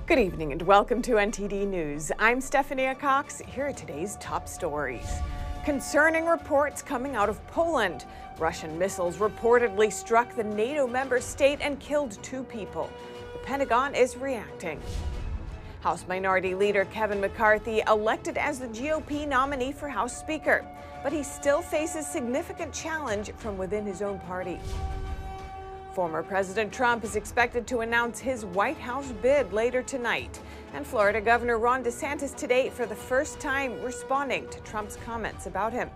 Good evening and welcome to NTD News. I'm Stephania Cox. Here are today's top stories. Concerning reports coming out of Poland. Russian missiles reportedly struck the NATO member state and killed 2 people. The Pentagon is reacting. House Minority Leader Kevin McCarthy elected as the GOP nominee for House Speaker, but he still faces significant challenge from within his own party. Former President Trump is expected to announce his White House bid later tonight. And Florida Governor Ron DeSantis today for the first time responding to Trump's comments about him.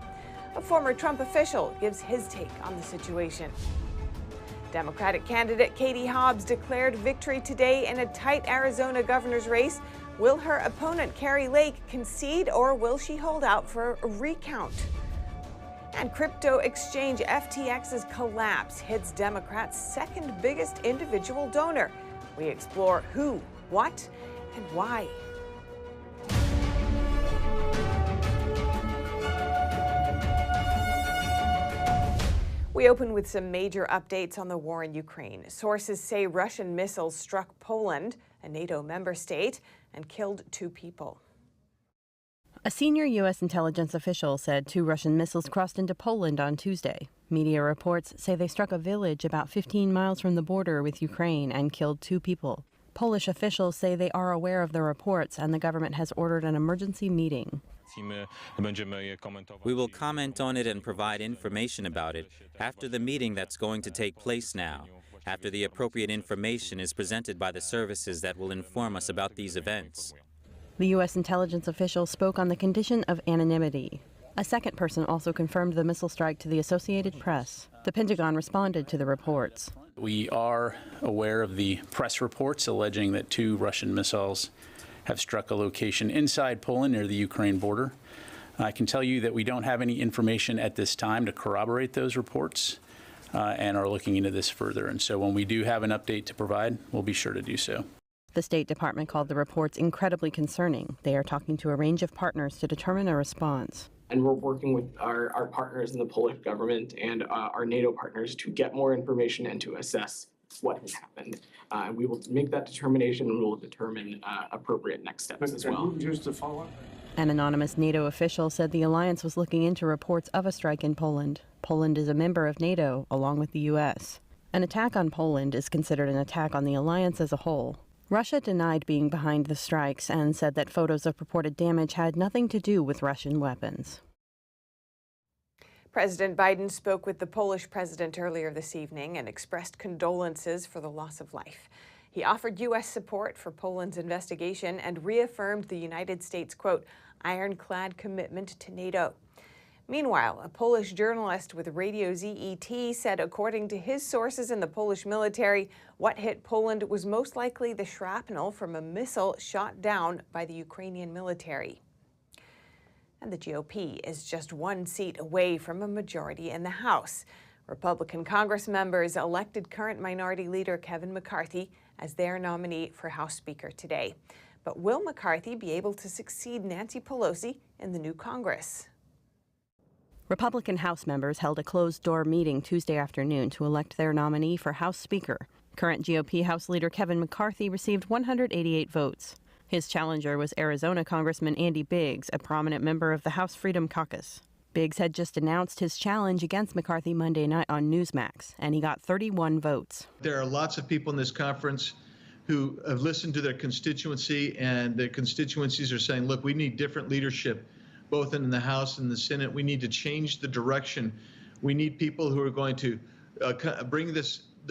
A former Trump official gives his take on the situation. Democratic candidate Katie Hobbs declared victory today in a tight Arizona governor's race. Will her opponent Kari Lake concede or will she hold out for a recount? And crypto exchange FTX's collapse hits Democrats' second biggest individual donor. We explore who, what, and why. We open with some major updates on the war in Ukraine. Sources say Russian missiles struck Poland, a NATO member state, and killed 2 people. A senior U.S. intelligence official said 2 Russian missiles crossed into Poland on Tuesday. Media reports say they struck a village about 15 miles from the border with Ukraine and killed 2 people. Polish officials say they are aware of the reports and the government has ordered an emergency meeting. We will comment on it and provide information about it after the meeting that's going to take place now, after the appropriate information is presented by the services that will inform us about these events. The U.S. intelligence official spoke on the condition of anonymity. A second person also confirmed the missile strike to the Associated Press. The Pentagon responded to the reports. We are aware of the press reports alleging that 2 Russian missiles have struck a location inside Poland near the Ukraine border. I can tell you that we don't have any information at this time to corroborate those reports and are looking into this further. And so when we do have an update to provide, we'll be sure to do so. The State Department called the reports incredibly concerning. They are talking to a range of partners to determine a response. And we're working with our partners in the Polish government and our NATO partners to get more information and to assess what has happened. We will make that determination and we will determine appropriate next steps as well. Just to follow up. An anonymous NATO official said the alliance was looking into reports of a strike in Poland. Poland is a member of NATO, along with the U.S. An attack on Poland is considered an attack on the alliance as a whole. Russia denied being behind the strikes and said that photos of purported damage had nothing to do with Russian weapons. President Biden spoke with the Polish president earlier this evening and expressed condolences for the loss of life. He offered U.S. support for Poland's investigation and reaffirmed the United States' quote, ironclad commitment to NATO. Meanwhile, a Polish journalist with Radio ZET said, according to his sources in the Polish military, what hit Poland was most likely the shrapnel from a missile shot down by the Ukrainian military. And the GOP is just 1 seat away from a majority in the House. Republican Congress members elected current Minority Leader Kevin McCarthy as their nominee for House Speaker today. But will McCarthy be able to succeed Nancy Pelosi in the new Congress? Republican House members held a closed-door meeting Tuesday afternoon to elect their nominee for House Speaker. Current GOP House Leader Kevin McCarthy received 188 votes. His challenger was Arizona Congressman Andy Biggs, a prominent member of the House Freedom Caucus. Biggs had just announced his challenge against McCarthy Monday night on Newsmax, and he got 31 votes. There are lots of people in this conference who have listened to their constituency, and their constituencies are saying, look, we need different leadership, both in the House and the Senate. We need to change the direction. We need people who are going to bring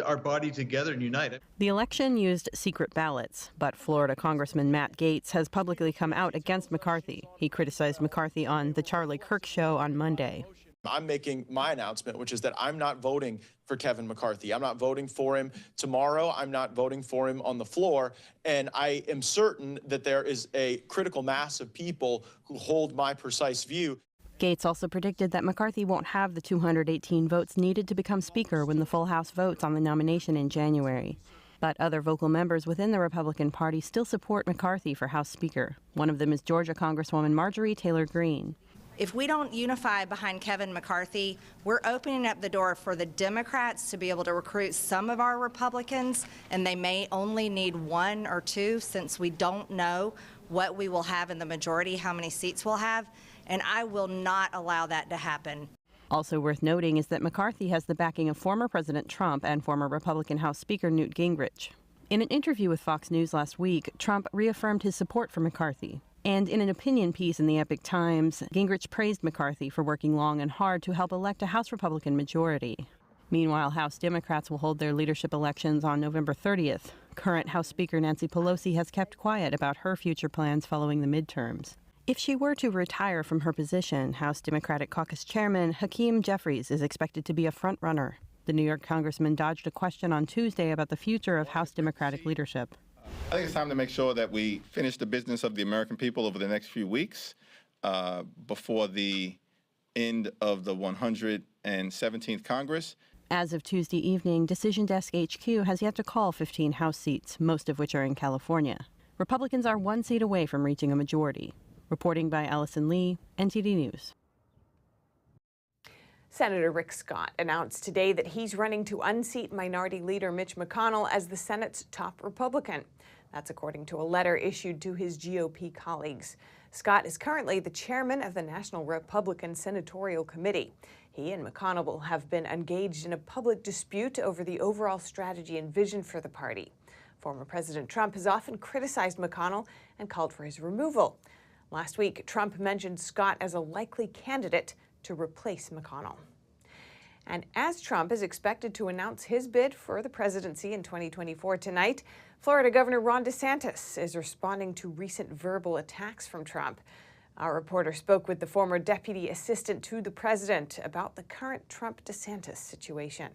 our body together and unite it. The election used secret ballots, but Florida Congressman Matt Gaetz has publicly come out against McCarthy. He criticized McCarthy on The Charlie Kirk Show on Monday. I'm making my announcement, which is that I'm not voting for Kevin McCarthy. I'm not voting for him tomorrow. I'm not voting for him on the floor. And I am certain that there is a critical mass of people who hold my precise view. Gaetz also predicted that McCarthy won't have the 218 votes needed to become Speaker when the full House votes on the nomination in January. But other vocal members within the Republican Party still support McCarthy for House Speaker. One of them is Georgia Congresswoman Marjorie Taylor Greene. If we don't unify behind Kevin McCarthy, we're opening up the door for the Democrats to be able to recruit some of our Republicans, and they may only need 1 or 2 since we don't know what we will have in the majority, how many seats we'll have, and I will not allow that to happen. Also worth noting is that McCarthy has the backing of former President Trump and former Republican House Speaker Newt Gingrich. In an interview with Fox News last week, Trump reaffirmed his support for McCarthy. And in an opinion piece in the Epic Times, Gingrich praised McCarthy for working long and hard to help elect a House Republican majority. Meanwhile, House Democrats will hold their leadership elections on November 30th. Current House Speaker Nancy Pelosi has kept quiet about her future plans following the midterms. If she were to retire from her position, House Democratic Caucus Chairman Hakeem Jeffries is expected to be a front-runner. The New York congressman dodged a question on Tuesday about the future of House Democratic leadership. I think it's time to make sure that we finish the business of the American people over the next few weeks before the end of the 117th Congress. As of Tuesday evening, Decision Desk HQ has yet to call 15 House seats, most of which are in California. Republicans are 1 seat away from reaching a majority. Reporting by Allison Lee, NTD News. Senator Rick Scott announced today that he's running to unseat Minority Leader Mitch McConnell as the Senate's top Republican. That's according to a letter issued to his GOP colleagues. Scott is currently the chairman of the National Republican Senatorial Committee. He and McConnell have been engaged in a public dispute over the overall strategy and vision for the party. Former President Trump has often criticized McConnell and called for his removal. Last week, Trump mentioned Scott as a likely candidate to replace McConnell. And as Trump is expected to announce his bid for the presidency in 2024 tonight, Florida Governor Ron DeSantis is responding to recent verbal attacks from Trump. Our reporter spoke with the former deputy assistant to the president about the current Trump-DeSantis situation.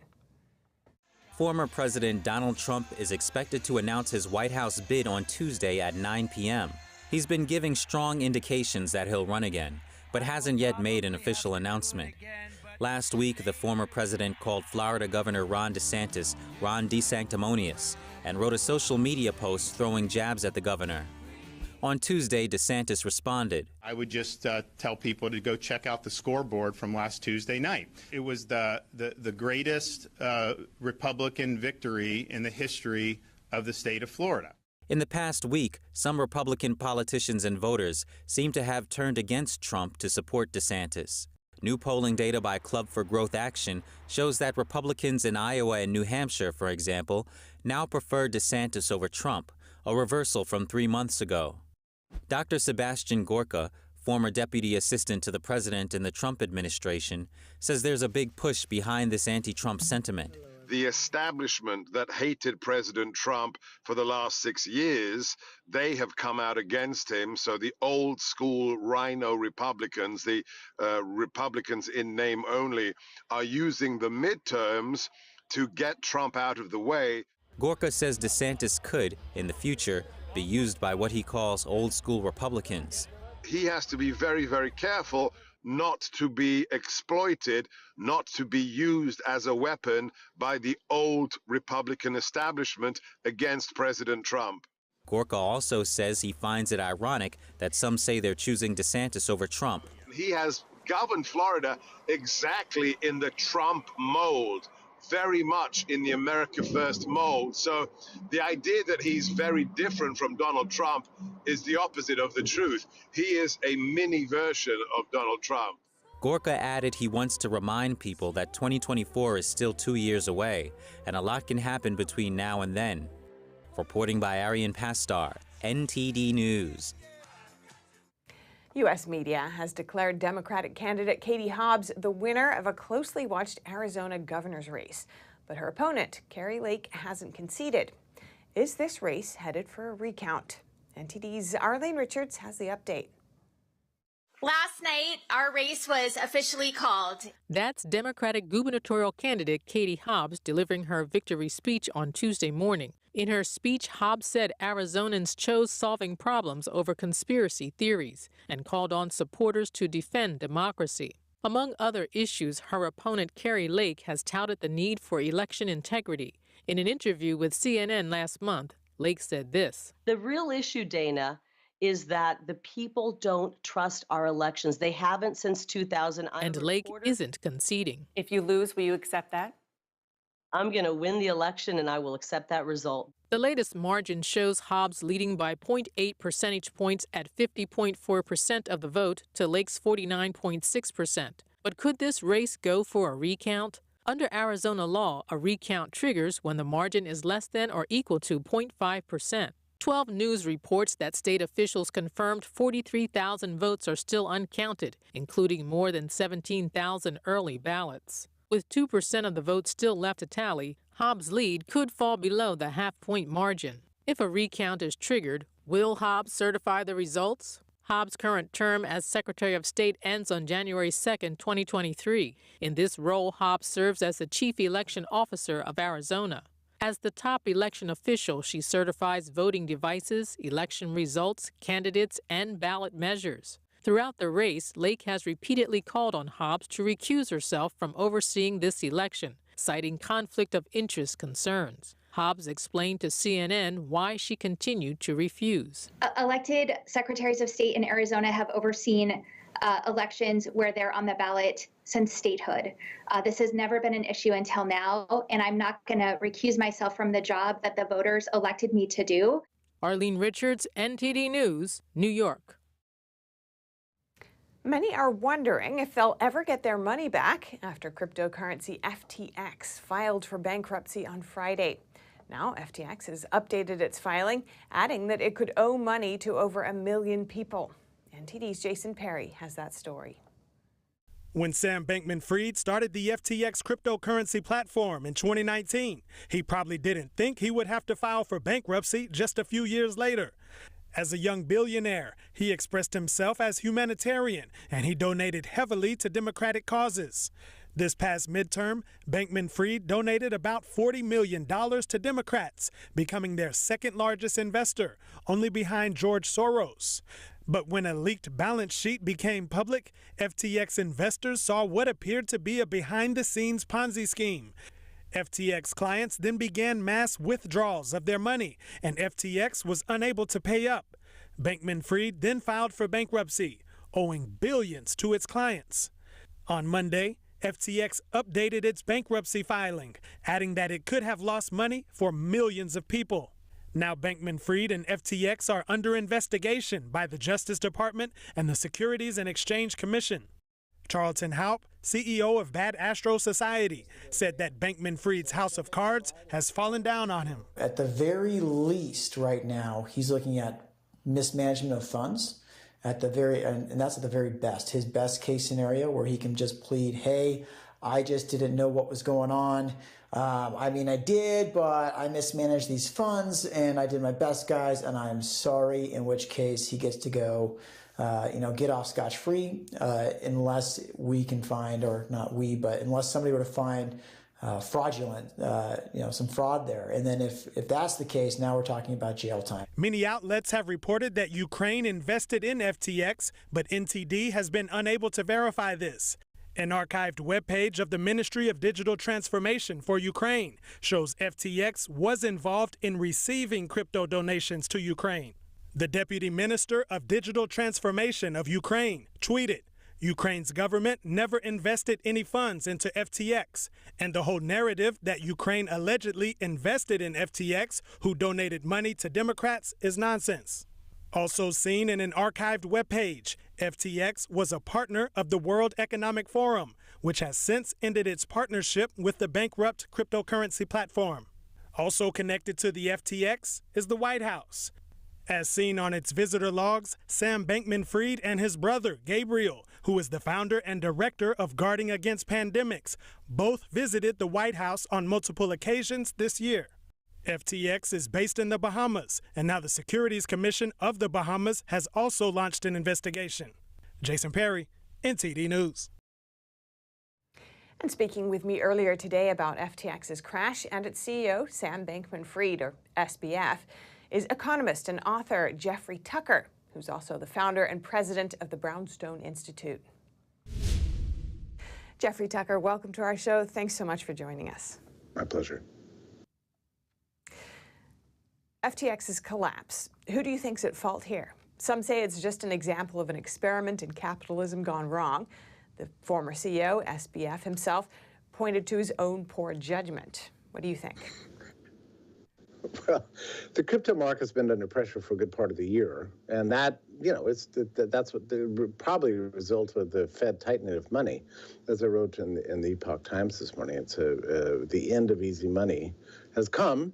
Former President Donald Trump is expected to announce his White House bid on Tuesday at 9 p.m. He's been giving strong indications that he'll run again, but hasn't yet made an official announcement. Last week, the former president called Florida Governor Ron DeSantis Ron DeSanctimonious and wrote a social media post throwing jabs at the governor. On Tuesday, DeSantis responded. I would just tell people to go check out the scoreboard from last Tuesday night. It was the greatest Republican victory in the history of the state of Florida. In the past week, some Republican politicians and voters seem to have turned against Trump to support DeSantis. New polling data by Club for Growth Action shows that Republicans in Iowa and New Hampshire, for example, now prefer DeSantis over Trump, a reversal from 3 months ago. Dr. Sebastian Gorka, former deputy assistant to the president in the Trump administration, says there's a big push behind this anti-Trump sentiment. The establishment that hated President Trump for the last 6 years, they have come out against him. So the old school rhino Republicans, the Republicans in name only, are using the midterms to get Trump out of the way. Gorka says DeSantis could, in the future, be used by what he calls old school Republicans. He has to be very, very careful not to be exploited, not to be used as a weapon by the old Republican establishment against President Trump. Gorka also says he finds it ironic that some say they're choosing DeSantis over Trump. He has governed Florida exactly in the Trump mold, very much in the America First mold. So the idea that he's very different from Donald Trump is the opposite of the truth. He is a mini version of Donald Trump. Gorka added he wants to remind people that 2024 is still 2 years away, and a lot can happen between now and then. Reporting by Arian Pastar, NTD News. U.S. media has declared Democratic candidate Katie Hobbs the winner of a closely watched Arizona governor's race. But her opponent, Kari Lake, hasn't conceded. Is this race headed for a recount? NTD's Arlene Richards has the update. Last night, our race was officially called. That's Democratic gubernatorial candidate Katie Hobbs delivering her victory speech on Tuesday morning. In her speech, Hobbs said Arizonans chose solving problems over conspiracy theories and called on supporters to defend democracy. Among other issues, her opponent Kari Lake has touted the need for election integrity. In an interview with CNN last month, Lake said this. The real issue, Dana, is that the people don't trust our elections. They haven't since 2000. And Lake isn't conceding. If you lose, will you accept that? I'm going to win the election, and I will accept that result. The latest margin shows Hobbs leading by 0.8 percentage points at 50.4% of the vote to Lake's 49.6%. But could this race go for a recount? Under Arizona law, a recount triggers when the margin is less than or equal to 0.5%. 12 News reports that state officials confirmed 43,000 votes are still uncounted, including more than 17,000 early ballots. With 2% of the votes still left to tally, Hobbs' lead could fall below the half-point margin. If a recount is triggered, will Hobbs certify the results? Hobbs' current term as Secretary of State ends on January 2, 2023. In this role, Hobbs serves as the Chief Election Officer of Arizona. As the top election official, she certifies voting devices, election results, candidates, and ballot measures. Throughout the race, Lake has repeatedly called on Hobbs to recuse herself from overseeing this election, citing conflict of interest concerns. Hobbs explained to CNN why she continued to refuse. Elected secretaries of state in Arizona have overseen elections where they're on the ballot since statehood. This has never been an issue until now, and I'm not going to recuse myself from the job that the voters elected me to do. Arlene Richards, NTD News, New York. Many are wondering if they'll ever get their money back after cryptocurrency FTX filed for bankruptcy on Friday. Now, FTX has updated its filing, adding that it could owe money to over 1 million people. NTD's Jason Perry has that story. When Sam Bankman-Fried started the FTX cryptocurrency platform in 2019, he probably didn't think he would have to file for bankruptcy just a few years later. As a young billionaire, he expressed himself as humanitarian, and he donated heavily to democratic causes. This past midterm, Bankman-Fried donated about $40 million to Democrats, becoming their second largest investor, only behind George Soros. But when a leaked balance sheet became public, FTX investors saw what appeared to be a behind-the-scenes Ponzi scheme. FTX clients then began mass withdrawals of their money, and FTX was unable to pay up. Bankman-Fried then filed for bankruptcy, owing billions to its clients. On Monday, FTX updated its bankruptcy filing, adding that it could have lost money for millions of people. Now Bankman-Fried and FTX are under investigation by the Justice Department and the Securities and Exchange Commission. Charlton Haupt, CEO of Bad Astro Society, said that Bankman-Fried's house of cards has fallen down on him. At the very least right now, he's looking at mismanagement of funds. And that's at the very best. His best case scenario where he can just plead, hey, I just didn't know what was going on. I did, but I mismanaged these funds and I did my best, guys, and I'm sorry, in which case he gets to go, get off scotch-free unless we can find, or not we, but unless somebody were to find fraudulent, some fraud there. And then if that's the case, now we're talking about jail time. Many outlets have reported that Ukraine invested in FTX, but NTD has been unable to verify this. An archived webpage of the Ministry of Digital Transformation for Ukraine shows FTX was involved in receiving crypto donations to Ukraine. The Deputy Minister of Digital Transformation of Ukraine tweeted, Ukraine's government never invested any funds into FTX, and the whole narrative that Ukraine allegedly invested in FTX, who donated money to Democrats, is nonsense. Also seen in an archived webpage, FTX was a partner of the World Economic Forum, which has since ended its partnership with the bankrupt cryptocurrency platform. Also connected to the FTX is the White House. As seen on its visitor logs, Sam Bankman-Fried and his brother, Gabriel, who is the founder and director of Guarding Against Pandemics, both visited the White House on multiple occasions this year. FTX is based in the Bahamas, and now the Securities Commission of the Bahamas has also launched an investigation. Jason Perry, NTD News. And speaking with me earlier today about FTX's crash and its CEO, Sam Bankman-Fried, or SBF, is economist and author Jeffrey Tucker, who's also the founder and president of the Brownstone Institute. Jeffrey Tucker, welcome to our show. Thanks so much for joining us. My pleasure. FTX's collapse. Who do you think's at fault here? Some say it's just an example of an experiment in capitalism gone wrong. The former CEO, SBF himself, pointed to his own poor judgment. What do you think? Well, the crypto market's been under pressure for a good part of the year, and that, that's what probably a result of the Fed tightening of money. As I wrote in the Epoch Times this morning, it's the end of easy money has come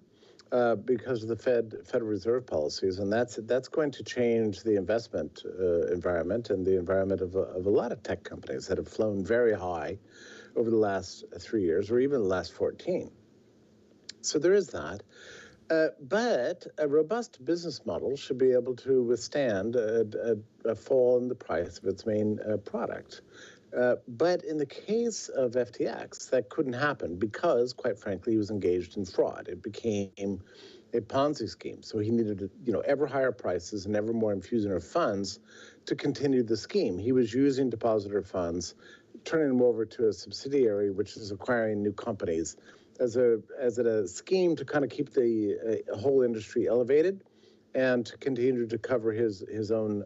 because of the Federal Reserve policies, and that's going to change the investment environment and the environment of a lot of tech companies that have flown very high over the last 3 years, or even the last 14. So there is that. But a robust business model should be able to withstand a fall in the price of its main product. But in the case of FTX, that couldn't happen because, quite frankly, he was engaged in fraud. It became a Ponzi scheme. So he needed, ever higher prices and ever more infusion of funds to continue the scheme. He was using depositor funds, turning them over to a subsidiary, which is acquiring new companies, as a scheme to kind of keep the whole industry elevated and to continue to cover his own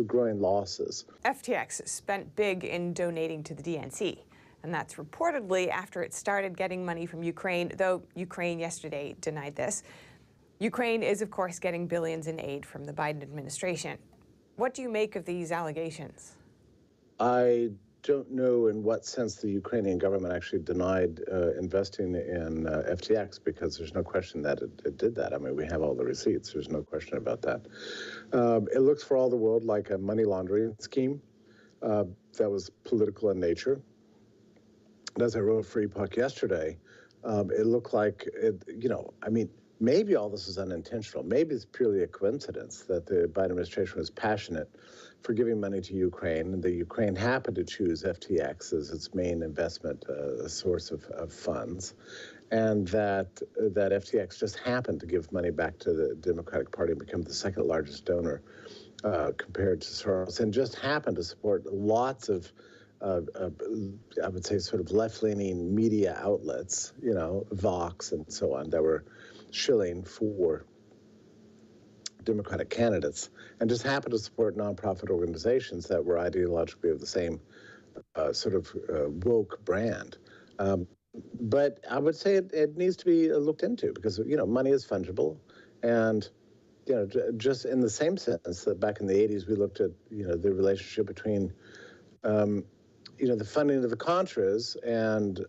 growing losses. FTX spent big in donating to the DNC, and that's reportedly after it started getting money from Ukraine, though Ukraine yesterday denied this. Ukraine is, of course, getting billions in aid from the Biden administration. What do you make of these allegations? I don't know in what sense the Ukrainian government actually denied investing in FTX, because there's no question that it did that. I mean, we have all the receipts. There's no question about that. It looks for all the world like a money laundering scheme that was political in nature. And as I wrote for Epoch yesterday, it looked like, maybe all this is unintentional. Maybe it's purely a coincidence that the Biden administration was passionate for giving money to Ukraine, and the Ukraine happened to choose FTX as its main investment source of funds, and that FTX just happened to give money back to the Democratic Party and become the second largest donor compared to Soros, and just happened to support lots of I would say sort of left-leaning media outlets, Vox and so on, that were shilling for Democratic candidates, and just happened to support nonprofit organizations that were ideologically of the same woke brand. But I would say it needs to be looked into because, money is fungible. And, just in the same sense that back in the 80s, we looked at, the relationship between, the funding of the Contras and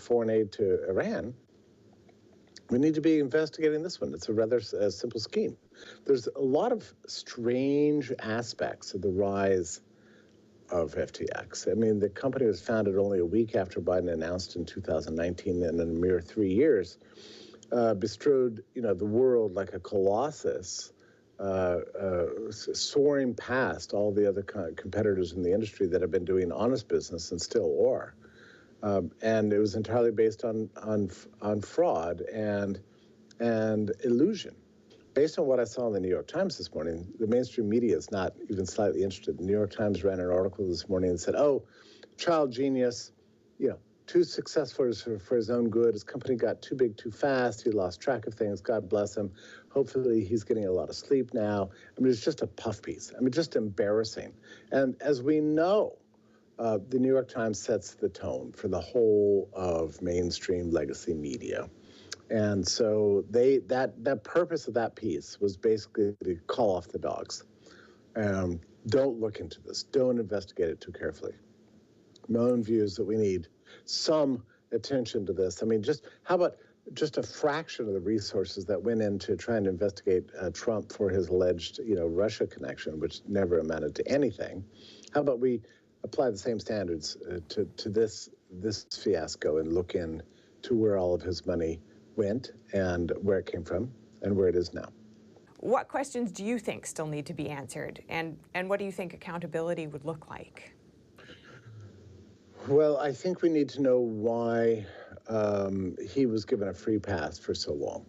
foreign aid to Iran, we need to be investigating this one. It's a rather simple scheme. There's a lot of strange aspects of the rise of FTX. I mean, the company was founded only a week after Biden announced in 2019, and in a mere 3 years, bestrode, the world like a colossus, soaring past all the other competitors in the industry that have been doing honest business and still are. And it was entirely based on fraud and illusion. Based on what I saw in the New York Times this morning, the mainstream media is not even slightly interested. The New York Times ran an article this morning and said, "Oh, child genius, too successful for his own good. His company got too big too fast. He lost track of things. God bless him. Hopefully he's getting a lot of sleep now." I mean, it's just a puff piece. I mean, just embarrassing. And as we know, the New York Times sets the tone for the whole of mainstream legacy media. And so that purpose of that piece was basically to call off the dogs. Don't look into this. Don't investigate it too carefully. My own view is that we need some attention to this. I mean, how about just a fraction of the resources that went into trying to investigate Trump for his alleged, Russia connection, which never amounted to anything. How about we apply the same standards to this fiasco and look into where all of his money went and where it came from and where it is now. What questions do you think still need to be answered, and what do you think accountability would look like? Well, I think we need to know why he was given a free pass for so long.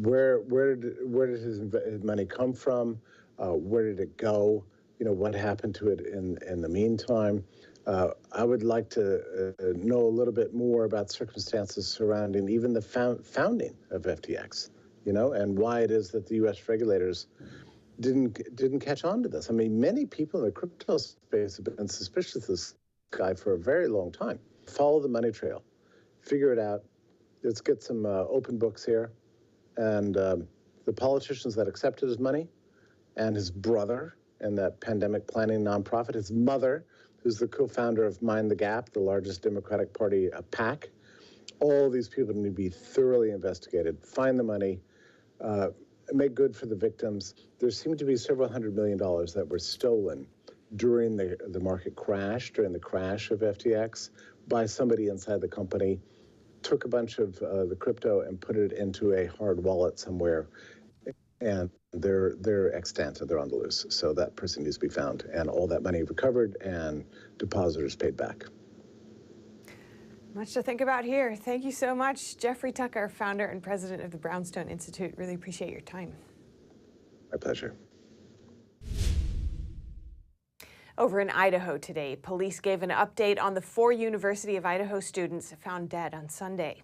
Where did his money come from? Where did it go? What happened to it in the meantime? I would like to know a little bit more about circumstances surrounding even the founding of FTX. and why it is that the U.S. regulators didn't catch on to this. I mean, many people in the crypto space have been suspicious of this guy for a very long time. Follow the money trail, figure it out. Let's get some open books here. And the politicians that accepted his money, and his brother in that pandemic planning nonprofit, his mother, who's the co-founder of Mind the Gap, the largest Democratic Party PAC. All these people need to be thoroughly investigated, find the money, make good for the victims. There seemed to be several $100 million that were stolen during the market crash, during the crash of FTX, by somebody inside the company, took a bunch of the crypto and put it into a hard wallet somewhere, and they're extant and they're on the loose. So that person needs to be found, and all that money recovered and depositors paid back. Much to think about here. Thank you so much, Jeffrey Tucker, founder and president of the Brownstone Institute. Really appreciate your time. My pleasure. Over in Idaho today, police gave an update on the 4 University of Idaho students found dead on Sunday.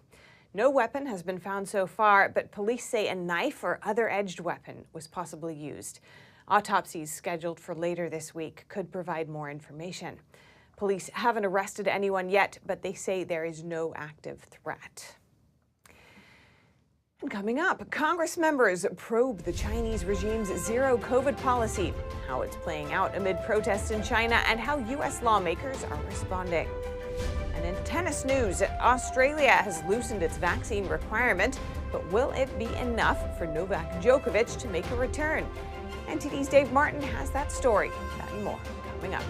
No weapon has been found so far, but police say a knife or other edged weapon was possibly used. Autopsies scheduled for later this week could provide more information. Police haven't arrested anyone yet, but they say there is no active threat. And coming up, Congress members probe the Chinese regime's zero COVID policy, how it's playing out amid protests in China, and how U.S. lawmakers are responding. And in tennis news, Australia has loosened its vaccine requirement, but will it be enough for Novak Djokovic to make a return? NTD's Dave Martin has that story. That and more coming up.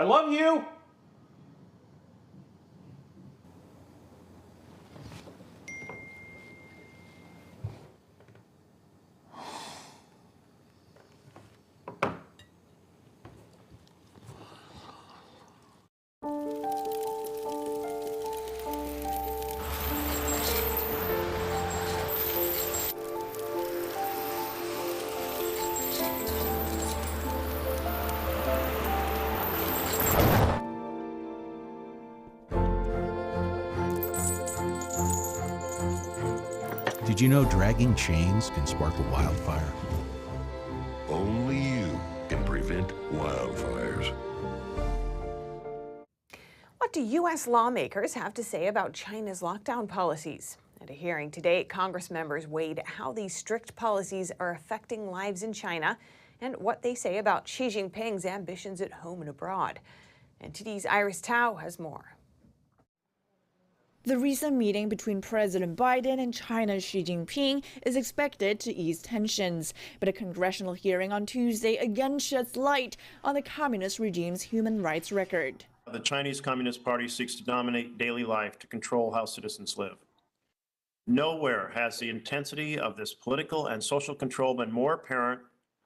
I love you. Did you know dragging chains can spark a wildfire? Only you can prevent wildfires. What do U.S. lawmakers have to say about China's lockdown policies? At a hearing today, Congress members weighed how these strict policies are affecting lives in China and what they say about Xi Jinping's ambitions at home and abroad. NTD's Iris Tao has more. The recent meeting between President Biden and China's Xi Jinping is expected to ease tensions, but a congressional hearing on Tuesday again sheds light on the communist regime's human rights record. The Chinese Communist Party seeks to dominate daily life to control how citizens live. Nowhere has the intensity of this political and social control been more apparent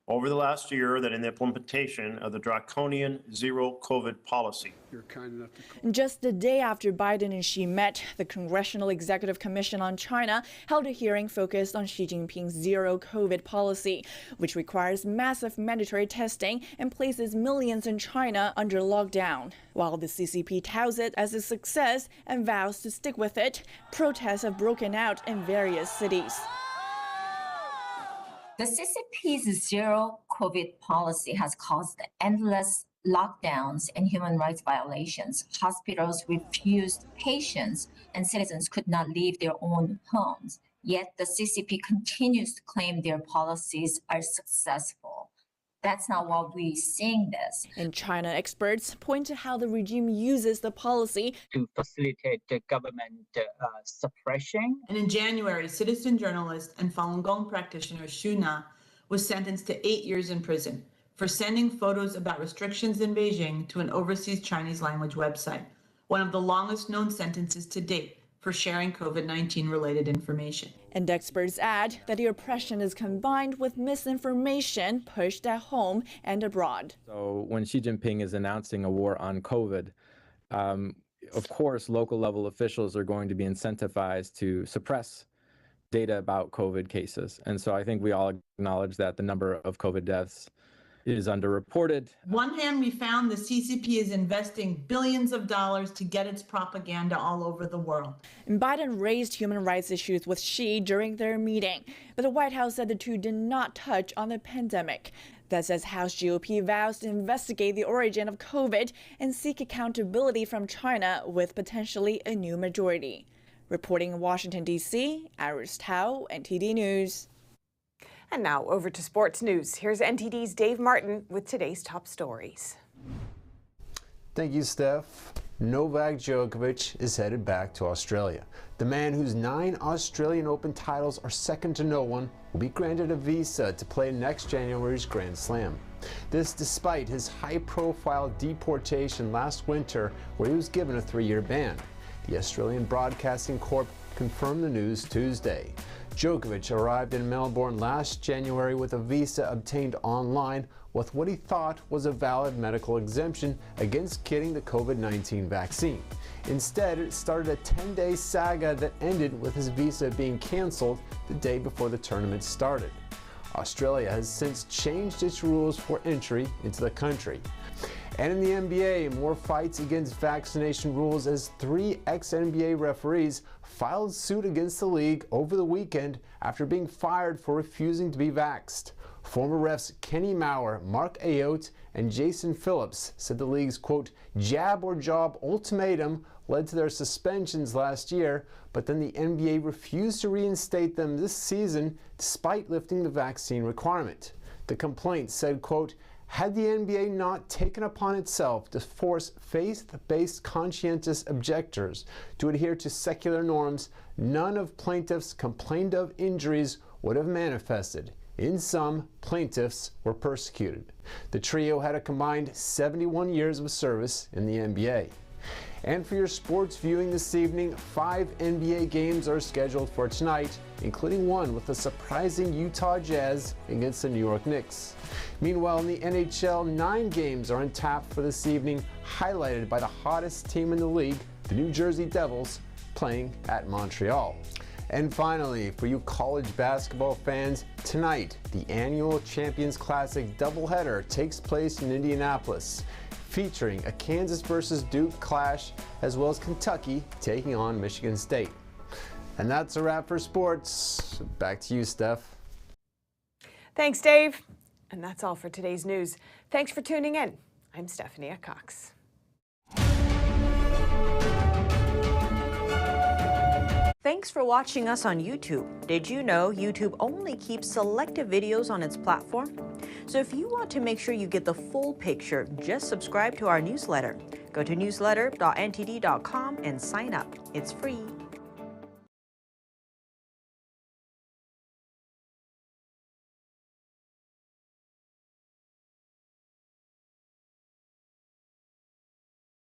over the last year than in the implementation of the draconian zero COVID policy. You're kind enough to Just the day after Biden and Xi met, the Congressional Executive Commission on China held a hearing focused on Xi Jinping's zero COVID policy, which requires massive mandatory testing and places millions in China under lockdown. While the CCP touts it as a success and vows to stick with it, protests have broken out in various cities. The CCP's zero COVID policy has caused endless lockdowns and human rights violations. Hospitals refused patients and citizens could not leave their own homes. Yet the CCP continues to claim their policies are successful. That's not what we're seeing this. In China, experts point to how the regime uses the policy to facilitate the government suppression. And in January, citizen journalist and Falun Gong practitioner Xu Na was sentenced to 8 years in prison for sending photos about restrictions in Beijing to an overseas Chinese language website, one of the longest known sentences to date for sharing COVID-19 related information. And experts add that the oppression is combined with misinformation pushed at home and abroad. So when Xi Jinping is announcing a war on COVID, of course, local level officials are going to be incentivized to suppress data about COVID cases. And so I think we all acknowledge that the number of COVID deaths is underreported. On one hand, we found the CCP is investing billions of dollars to get its propaganda all over the world. And Biden raised human rights issues with Xi during their meeting, but the White House said the two did not touch on the pandemic. That says House GOP vows to investigate the origin of COVID and seek accountability from China with potentially a new majority. Reporting in Washington, D.C., Iris Tao, NTD News. And now over to sports news. Here's NTD's Dave Martin with today's top stories. Thank you, Steph. Novak Djokovic is headed back to Australia. The man whose 9 Australian Open titles are second to no one will be granted a visa to play next January's Grand Slam. This despite his high-profile deportation last winter, where he was given a 3-year ban. The Australian Broadcasting Corp confirmed the news Tuesday. Djokovic arrived in Melbourne last January with a visa obtained online with what he thought was a valid medical exemption against getting the COVID-19 vaccine. Instead, it started a 10-day saga that ended with his visa being canceled the day before the tournament started. Australia has since changed its rules for entry into the country. And in the NBA, more fights against vaccination rules as 3 ex-NBA referees filed suit against the league over the weekend after being fired for refusing to be vaxxed. Former refs Kenny Maurer, Mark Ayotte, and Jason Phillips said the league's, quote, jab or job ultimatum led to their suspensions last year, but then the NBA refused to reinstate them this season despite lifting the vaccine requirement. The complaint said, quote, had the NBA not taken upon itself to force faith-based conscientious objectors to adhere to secular norms, none of plaintiffs complained of injuries would have manifested. In sum, plaintiffs were persecuted. The trio had a combined 71 years of service in the NBA. And for your sports viewing this evening, 5 NBA games are scheduled for tonight, including one with the surprising Utah Jazz against the New York Knicks. Meanwhile, in the NHL, 9 games are on tap for this evening, highlighted by the hottest team in the league, the New Jersey Devils, playing at Montreal. And finally, for you college basketball fans, tonight, the annual Champions Classic doubleheader takes place in Indianapolis, featuring a Kansas versus Duke clash, as well as Kentucky taking on Michigan State. And that's a wrap for sports. Back to you, Steph. Thanks, Dave. And that's all for today's news. Thanks for tuning in. I'm Stephanie Cox. Thanks for watching us on YouTube. Did you know YouTube only keeps selective videos on its platform? So if you want to make sure you get the full picture, just subscribe to our newsletter. Go to newsletter.ntd.com and sign up. It's free.